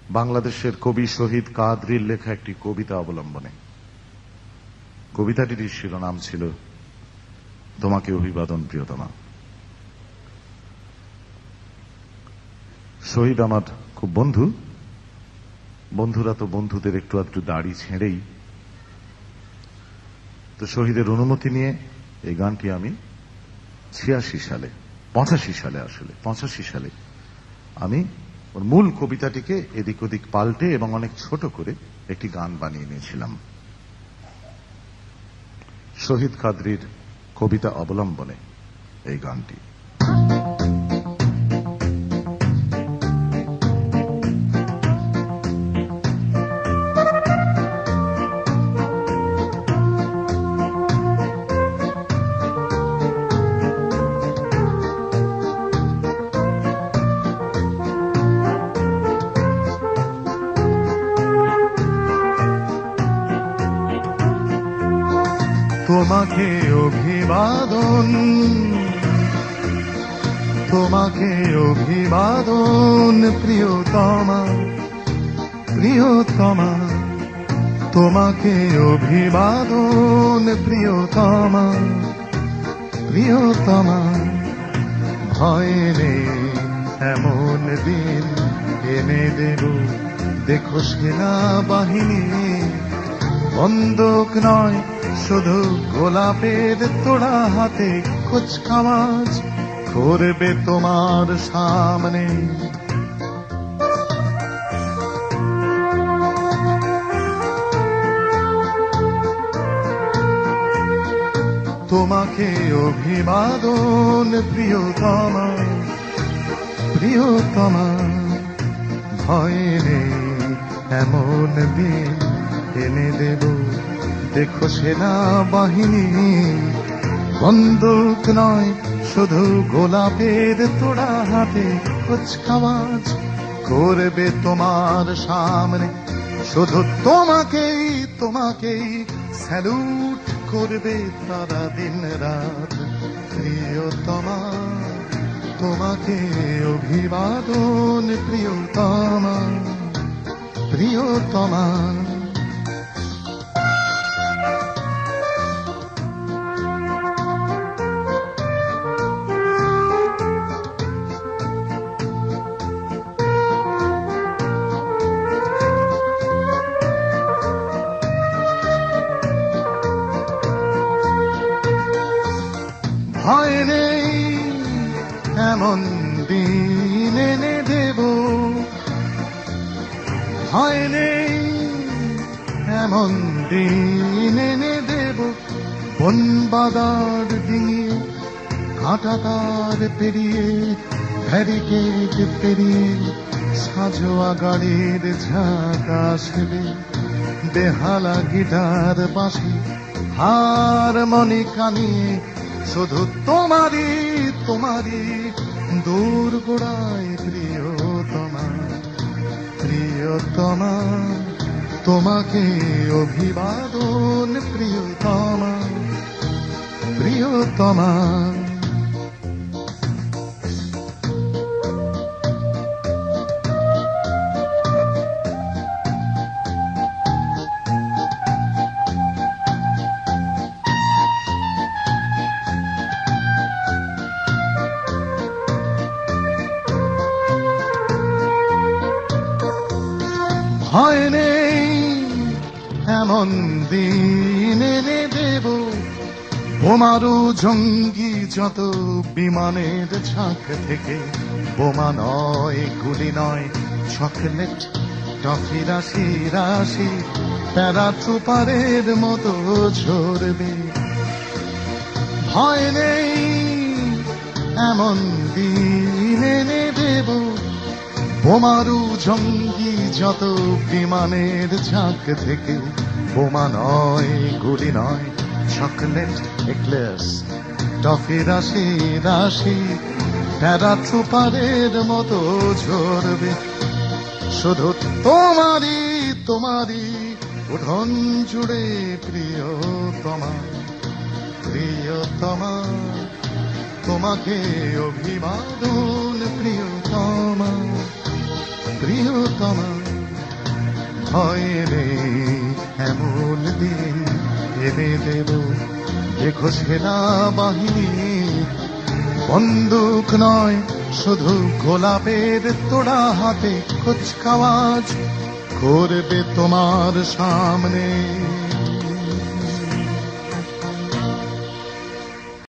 বাংলাদেশের কবি শহীদ কাদরীর লেখা একটি কবিতা অবলম্বনে। কবিতাটির শিরোনাম ছিল তোমাকে অভিবাদন প্রিয়তমা। শহীদ আমার খুব বন্ধুরা তো বন্ধুদের একটু আধটু দাড়ি ছেড়েই, তো শহীদের অনুমতি নিয়ে এই গানটি আমি 85 সালে আমি ওর মূল কবিতাটিকে এদিক ওদিক পাল্টে এবং অনেক ছোট করে একটি গান বানিয়ে নিয়েছিলাম। শহীদ কাদরীর কবিতা অবলম্বনে এই গানটি। তোমাকে অভিবাদন, তোমাকে অভিবাদন প্রিয়তমা, প্রিয়তমা, তোমাকে অভিবাদন প্রিয়তমা, প্রিয়তমা। ভয় নেই এমন দিন এনে দেব, দেখো সেনাবাহিনী বন্দুক নয় শুধু গোলাপের তোড়া হাতে কুচকাওয়াজ করবে তোমার সামনে। তোমাকে অভিবাদন প্রিয়তমা, প্রিয়তমা। ভয় নেই এমন দিন এনে দেব, দেখো সেনাবাহিনী বন্দুক নয় শুধু গোলাপের তোড়া হাতে কুচকাওয়াজ করবে তোমার সামনে। শুধু তোমাকেই, তোমাকেই স্যালুট করবে তারা দিন রাত প্রিয়তমা। তোমাকে অভিবাদন প্রিয়তমা, প্রিয়তমা। ভয় নেই এমন দিন এনে দেব, ভয় নেই এমন দিন এনে দেব। বন বাদার ডিঙিয়ে কাঁটাতার পেরিয়ে ব্যারিকেড পেরিয়ে সাজোয়া গাড়ির ঝাঁক আসবে। বেহালা গিটার বাঁশি হারমোনিকা নিয়ে শুধু তোমারই, তোমারই দূর গোড়ায় প্রিয়তমা, প্রিয়তমা। তোমাকে অভিবাদন প্রিয়তমা, প্রিয়তমা। ভয় নেই এমন দিন এনে দেব, বোমারু জঙ্গি যত বিমানের ঝাঁক থেকে বোমা নয় গুলি নয় চকলেট টফি রাশি রাশি প্যারাট্রুপারের মতো ঝরবে। ভয় নেই এমন দিন এনে দেব, বোমারু জঙ্গি যত বিমানের ঝাঁক থেকে বোমা নয় গুলি নয় চকলেট এক্লেস টফি রাশি রাশি প্যারাট্রুপারের মতো ঝরবে। শুধু তোমারই, তোমারই উঠোন জুড়ে প্রিয়তমা, প্রিয়তমা। তোমাকে অভিবাদন প্রিয়তমা, প্রিয়তমা। ভয় নেই এমন দিন এনে দেব দেখো সেনাবাহিনী বন্দুক নয় শুধু গোলাপের তোড়া হাতে কুচকাওয়াজ করবে তোমার সামনে